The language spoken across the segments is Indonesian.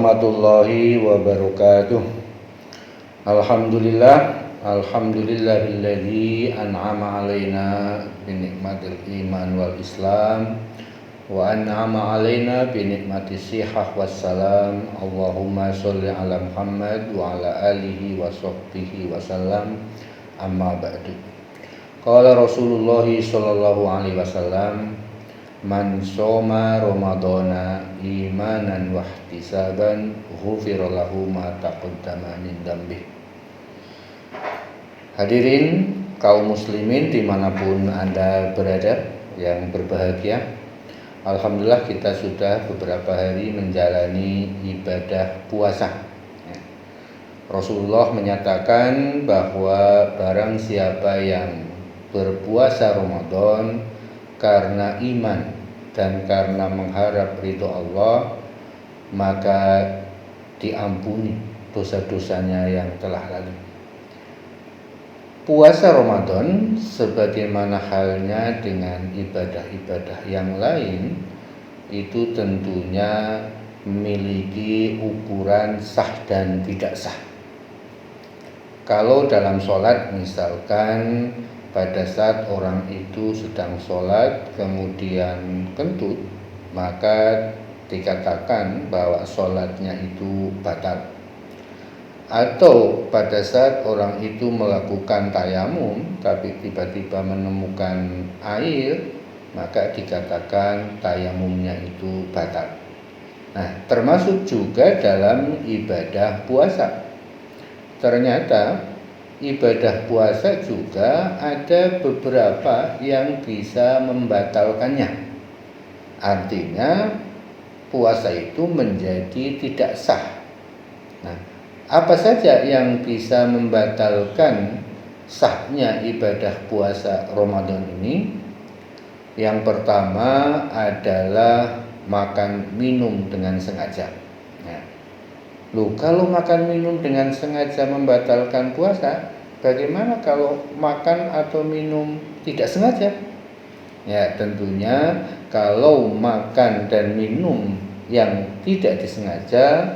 warahmatullahi wabarakatuh. Alhamdulillahilladzi an'ama alaina binikmatil iman wal islam wa an'ama alaina binikmatis sihah wassalam. Allahumma sholli ala Muhammad wa ala alihi wa sahbihi wasallam. Amma ba'du. Qala Rasulullah sallallahu alaihi wasallam, man shoma ramadhana imanan wa ihtisaban ghufira lahu ma taqaddama min dzambi. Hadirin kaum muslimin dimanapun Anda berada yang berbahagia, alhamdulillah kita sudah beberapa hari menjalani ibadah puasa. Rasulullah menyatakan bahwa barang siapa yang berpuasa Ramadan karena iman dan karena mengharap ridho Allah, maka diampuni dosa-dosanya yang telah lalu. Puasa Ramadan sebagaimana halnya dengan ibadah-ibadah yang lain itu tentunya memiliki ukuran sah dan tidak sah. Kalau dalam sholat misalkan pada saat orang itu sedang sholat kemudian kentut, maka dikatakan bahwa sholatnya itu batal. Atau pada saat orang itu melakukan tayamum tapi tiba-tiba menemukan air, maka dikatakan tayamumnya itu batal. Nah, termasuk juga dalam ibadah puasa. Ternyata ibadah puasa juga ada beberapa yang bisa membatalkannya. Artinya puasa itu menjadi tidak sah. Nah, apa saja yang bisa membatalkan sahnya ibadah puasa Ramadan ini? Yang pertama adalah makan minum dengan sengaja. Kalau makan minum dengan sengaja membatalkan puasa, bagaimana kalau makan atau minum tidak sengaja? Ya, tentunya kalau makan dan minum yang tidak disengaja,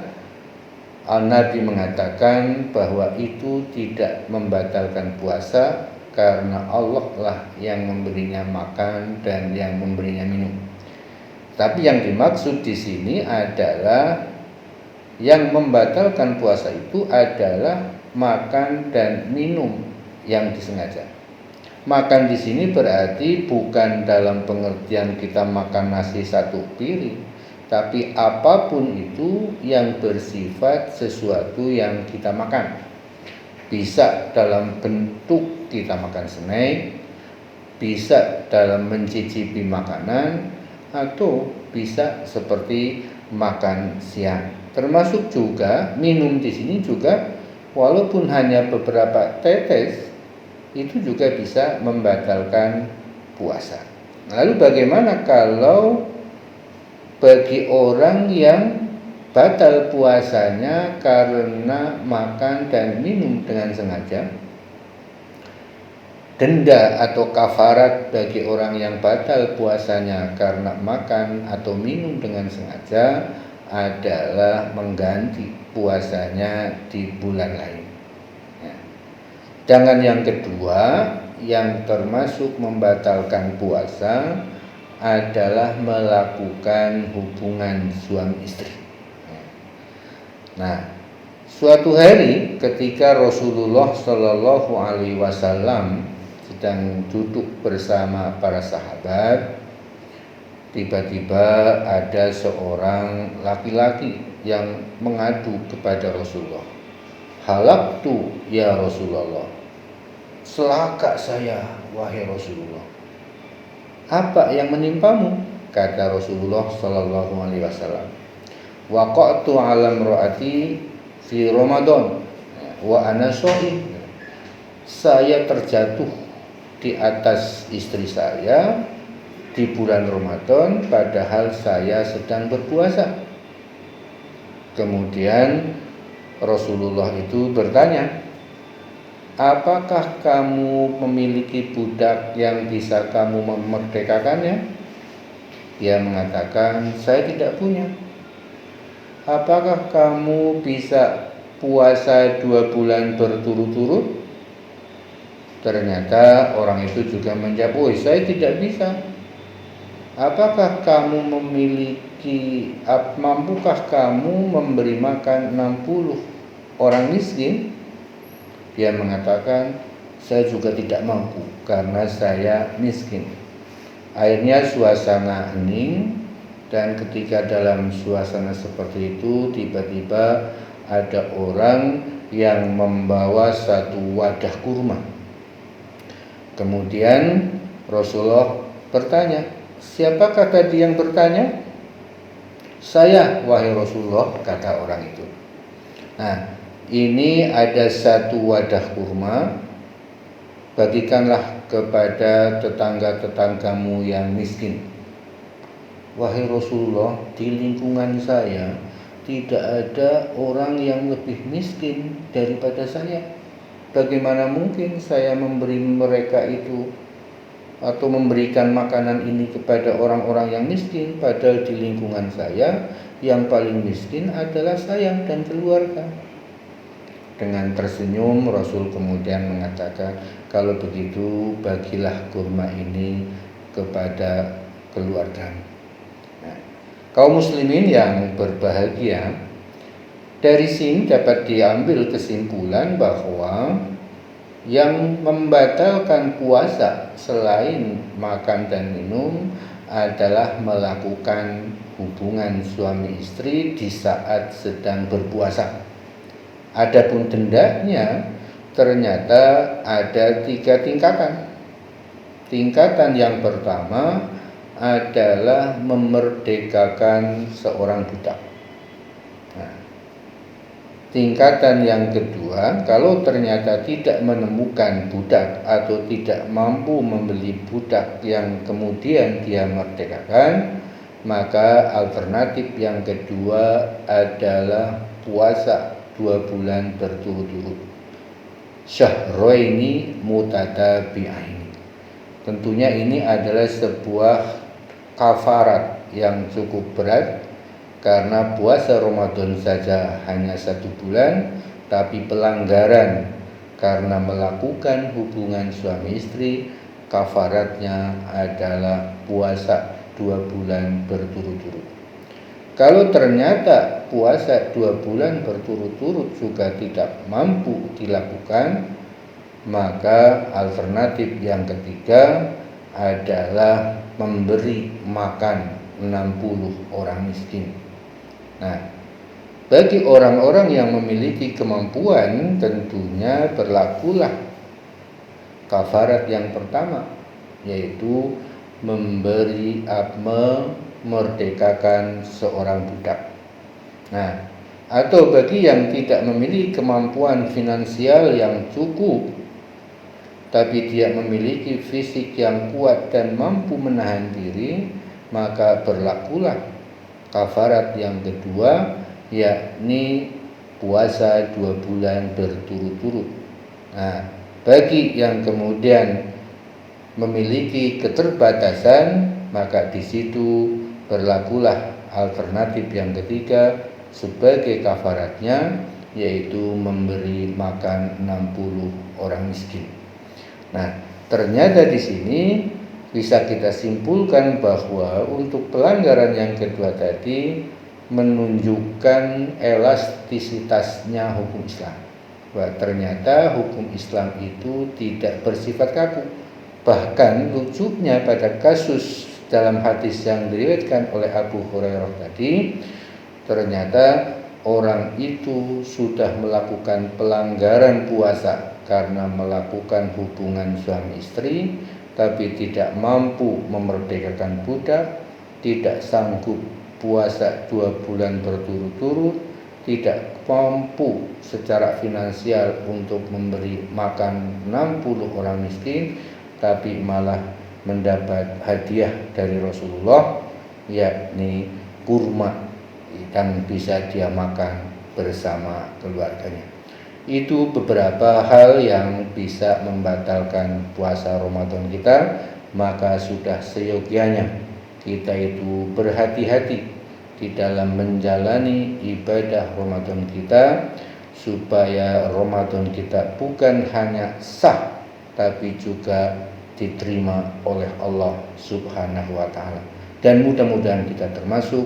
Nabi mengatakan bahwa itu tidak membatalkan puasa karena Allah lah yang memberinya makan dan yang memberinya minum. Tapi yang dimaksud di sini adalah yang membatalkan puasa itu adalah makan dan minum yang disengaja. Makan di sini berarti bukan dalam pengertian kita makan nasi satu piring, tapi apapun itu yang bersifat sesuatu yang kita makan. Bisa dalam bentuk kita makan snack, bisa dalam mencicipi makanan, atau bisa seperti makan siang. Termasuk juga minum di sini juga, walaupun hanya beberapa tetes, itu juga bisa membatalkan puasa. Lalu bagaimana kalau bagi orang yang batal puasanya karena makan dan minum dengan sengaja? Denda atau kafarat bagi orang yang batal puasanya karena makan atau minum dengan sengaja adalah mengganti puasanya di bulan lain. Jangan yang kedua, yang termasuk membatalkan puasa adalah melakukan hubungan suami istri. Nah, suatu hari ketika Rasulullah Shallallahu Alaihi Wasallam sedang duduk bersama para sahabat, tiba-tiba ada seorang laki-laki yang mengadu kepada Rasulullah. Halaktu ya Rasulullah, celaka saya wahai Rasulullah. Apa yang menimpamu? Kata Rasulullah sallallahu alaihi wasallam. Waqa'tu 'ala imra'ati fi Ramadan wa ana shaim. Saya terjatuh di atas istri saya di bulan Ramadan padahal saya sedang berpuasa. Kemudian Rasulullah itu bertanya, apakah kamu memiliki budak yang bisa kamu memerdekakannya? Dia mengatakan, saya tidak punya. apakah kamu bisa puasa 2 bulan berturut-turut? Ternyata orang itu juga menjawab, oh saya tidak bisa. Apakah kamu mampukah kamu memberi makan 60 orang miskin? Dia mengatakan, saya juga tidak mampu karena saya miskin. Akhirnya suasana hening, dan ketika dalam suasana seperti itu tiba-tiba ada orang yang membawa satu wadah kurma. Kemudian Rasulullah bertanya, siapakah tadi yang bertanya? Saya, wahai Rasulullah, kata orang itu. Nah, ini ada satu wadah kurma, bagikanlah kepada tetangga-tetanggamu yang miskin. Wahai Rasulullah, di lingkungan saya tidak ada orang yang lebih miskin daripada saya. Bagaimana mungkin saya memberi mereka itu atau memberikan makanan ini kepada orang-orang yang miskin, padahal di lingkungan saya yang paling miskin adalah saya dan keluarga. Dengan tersenyum Rasul kemudian mengatakan, kalau begitu bagilah kurma ini kepada keluarga. Nah, kaum muslimin yang berbahagia, dari sini dapat diambil kesimpulan bahwa yang membatalkan puasa selain makan dan minum adalah melakukan hubungan suami istri di saat sedang berpuasa. Adapun dendanya ternyata ada 3 tingkatan. Tingkatan yang pertama adalah memerdekakan seorang budak. Nah, tingkatan yang kedua, kalau ternyata tidak menemukan budak atau tidak mampu membeli budak yang kemudian dia merdekakan, maka alternatif yang kedua adalah puasa 2 bulan berturut-turut. Syahraini mutatabi'aini. Tentunya ini adalah sebuah kafarat yang cukup berat, karena puasa Ramadan saja hanya 1 bulan, tapi pelanggaran karena melakukan hubungan suami istri, kafaratnya adalah puasa 2 bulan berturut-turut. Kalau ternyata puasa 2 bulan berturut-turut juga tidak mampu dilakukan, maka alternatif yang ketiga adalah memberi makan 60 orang miskin. Nah, bagi orang-orang yang memiliki kemampuan tentunya berlakulah kafarat yang pertama, yaitu memerdekakan seorang budak. Nah, atau bagi yang tidak memiliki kemampuan finansial yang cukup, tapi dia memiliki fisik yang kuat dan mampu menahan diri, maka berlakulah kafarat yang kedua, yakni puasa 2 bulan berturut-turut. Nah, bagi yang kemudian memiliki keterbatasan, maka di situ berlakulah alternatif yang ketiga sebagai kafaratnya, yaitu memberi makan 60 orang miskin. Nah, ternyata di sini bisa kita simpulkan bahwa untuk pelanggaran yang kedua tadi menunjukkan elastisitasnya hukum Islam. Bahwa ternyata hukum Islam itu tidak bersifat kaku. Bahkan lucunya pada kasus dalam hadis yang diriwayatkan oleh Abu Hurairah tadi, ternyata orang itu sudah melakukan pelanggaran puasa karena melakukan hubungan suami istri, tapi tidak mampu memerdekakan budak, tidak sanggup puasa 2 bulan berturut-turut, tidak mampu secara finansial untuk memberi makan 60 orang miskin, tapi malah mendapat hadiah dari Rasulullah, yakni kurma yang bisa dia makan bersama keluarganya. Itu beberapa hal yang bisa membatalkan puasa Ramadan kita, maka sudah seyogianya kita itu berhati-hati di dalam menjalani ibadah Ramadan kita, supaya Ramadan kita bukan hanya sah tapi juga diterima oleh Allah Subhanahu wa taala. Dan mudah-mudahan kita termasuk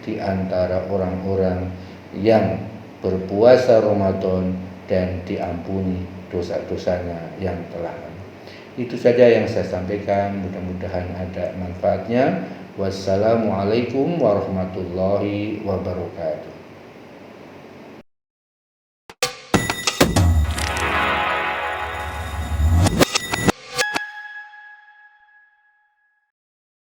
di antara orang-orang yang berpuasa Ramadan dan diampuni dosa-dosanya yang telah lalu. Itu saja yang saya sampaikan, mudah-mudahan ada manfaatnya. Wassalamualaikum warahmatullahi wabarakatuh.